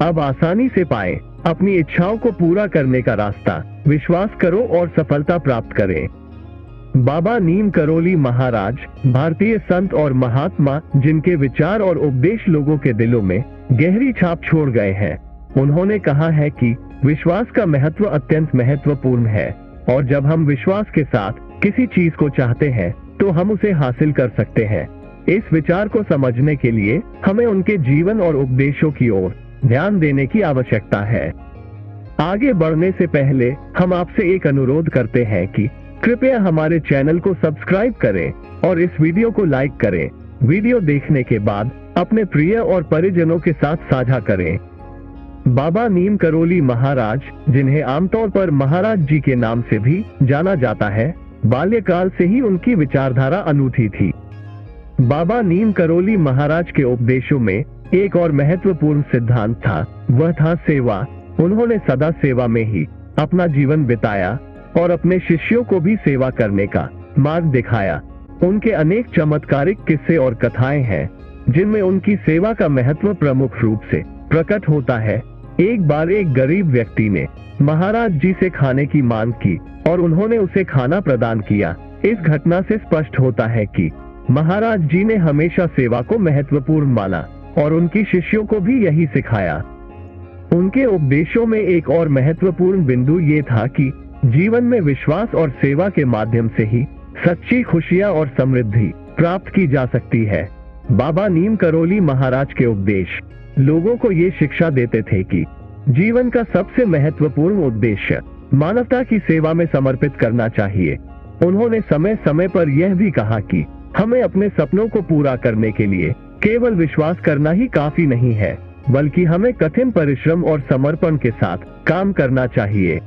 अब आसानी से पाएं अपनी इच्छाओं को पूरा करने का रास्ता। विश्वास करो और सफलता प्राप्त करें। बाबा नीम करोली महाराज भारतीय संत और महात्मा जिनके विचार और उपदेश लोगों के दिलों में गहरी छाप छोड़ गए हैं। उन्होंने कहा है कि विश्वास का महत्व अत्यंत महत्वपूर्ण है और जब हम विश्वास के साथ किसी चीज को चाहते हैं तो हम उसे हासिल कर सकते हैं। इस विचार को समझने के लिए हमें उनके जीवन और उपदेशों की ओर ध्यान देने की आवश्यकता है। आगे बढ़ने से पहले हम आपसे एक अनुरोध करते हैं कि कृपया हमारे चैनल को सब्सक्राइब करें और इस वीडियो को लाइक करें। वीडियो देखने के बाद अपने प्रिय और परिजनों के साथ साझा करें। बाबा नीम करोली महाराज, जिन्हें आमतौर पर महाराज जी के नाम से भी जाना जाता है, बाल्यकाल से ही उनकी विचारधारा अनूठी थी। बाबा नीम करोली महाराज के उपदेशों में एक और महत्वपूर्ण सिद्धांत था, वह था सेवा। उन्होंने सदा सेवा में ही अपना जीवन बिताया और अपने शिष्यों को भी सेवा करने का मार्ग दिखाया। उनके अनेक चमत्कारिक किस्से और कथाएं हैं जिनमें उनकी सेवा का महत्व प्रमुख रूप से प्रकट होता है। एक बार एक गरीब व्यक्ति ने महाराज जी से खाने की मांग की और उन्होंने उसे खाना प्रदान किया। इस घटना से स्पष्ट होता है कि महाराज जी ने हमेशा सेवा को महत्वपूर्ण माना और उनकी शिष्यों को भी यही सिखाया। उनके उपदेशों में एक और महत्वपूर्ण बिंदु ये था कि जीवन में विश्वास और सेवा के माध्यम से ही सच्ची खुशियां और समृद्धि प्राप्त की जा सकती है। बाबा नीम करोली महाराज के उपदेश लोगों को ये शिक्षा देते थे कि जीवन का सबसे महत्वपूर्ण उद्देश्य मानवता की सेवा में समर्पित करना चाहिए। उन्होंने समय समय पर यह भी कहा कि हमें अपने सपनों को पूरा करने के लिए केवल विश्वास करना ही काफी नहीं है, बल्कि हमें कठिन परिश्रम और समर्पण के साथ काम करना चाहिए।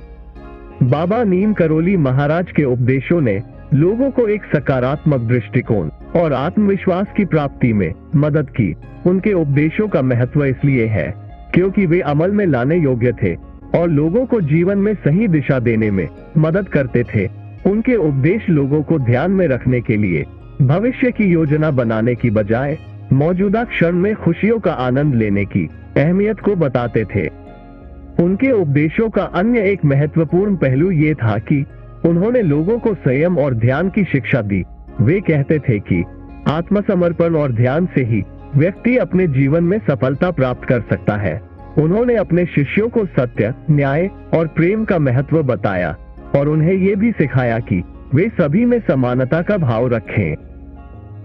बाबा नीम करोली महाराज के उपदेशों ने लोगों को एक सकारात्मक दृष्टिकोण और आत्मविश्वास की प्राप्ति में मदद की। उनके उपदेशों का महत्व इसलिए है क्योंकि वे अमल में लाने योग्य थे और लोगों को जीवन में सही दिशा देने में मदद करते थे। उनके उपदेश लोगों को ध्यान में रखने के लिए भविष्य की योजना बनाने की बजाय मौजूदा क्षण में खुशियों का आनंद लेने की अहमियत को बताते थे। उनके उपदेशों का अन्य एक महत्वपूर्ण पहलू ये था कि उन्होंने लोगों को संयम और ध्यान की शिक्षा दी। वे कहते थे कि आत्मसमर्पण और ध्यान से ही व्यक्ति अपने जीवन में सफलता प्राप्त कर सकता है। उन्होंने अपने शिष्यों को सत्य, न्याय और प्रेम का महत्व बताया और उन्हें ये भी सिखाया कि वे सभी में समानता का भाव रखें।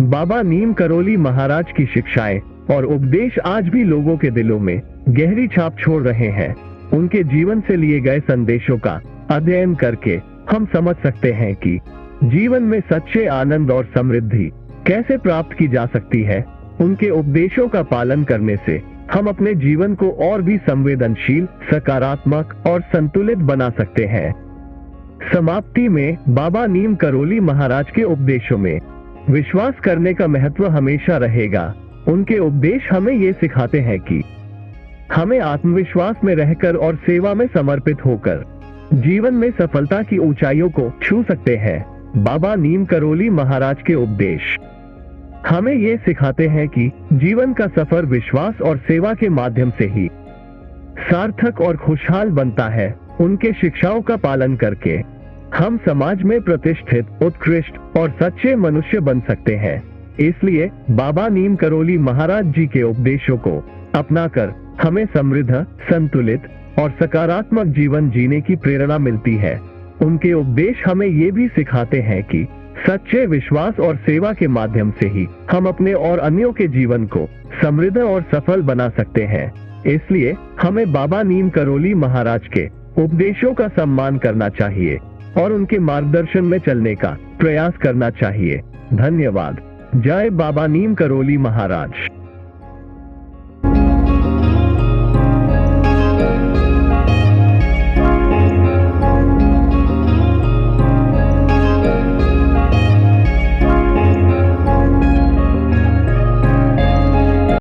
बाबा नीम करोली महाराज की शिक्षाएं और उपदेश आज भी लोगों के दिलों में गहरी छाप छोड़ रहे हैं। उनके जीवन से लिए गए संदेशों का अध्ययन करके हम समझ सकते हैं कि जीवन में सच्चे आनंद और समृद्धि कैसे प्राप्त की जा सकती है। उनके उपदेशों का पालन करने से हम अपने जीवन को और भी संवेदनशील, सकारात्मक और संतुलित बना सकते हैं। समाप्ति में बाबा नीम करोली महाराज के उपदेशों में विश्वास करने का महत्व हमेशा रहेगा। उनके उपदेश हमें ये सिखाते हैं कि हमें आत्मविश्वास में रहकर और सेवा में समर्पित होकर जीवन में सफलता की ऊंचाइयों को छू सकते हैं। बाबा नीम करोली महाराज के उपदेश हमें ये सिखाते हैं कि जीवन का सफर विश्वास और सेवा के माध्यम से ही सार्थक और खुशहाल बनता है। उनके शिक्षाओं का पालन करके हम समाज में प्रतिष्ठित, उत्कृष्ट और सच्चे मनुष्य बन सकते हैं। इसलिए बाबा नीम करोली महाराज जी के उपदेशों को अपनाकर हमें समृद्ध, संतुलित और सकारात्मक जीवन जीने की प्रेरणा मिलती है। उनके उपदेश हमें ये भी सिखाते हैं कि सच्चे विश्वास और सेवा के माध्यम से ही हम अपने और अन्यों के जीवन को समृद्ध और सफल बना सकते हैं। इसलिए हमें बाबा नीम करोली महाराज के उपदेशों का सम्मान करना चाहिए और उनके मार्गदर्शन में चलने का प्रयास करना चाहिए। धन्यवाद। जय बाबा नीम करोली महाराज।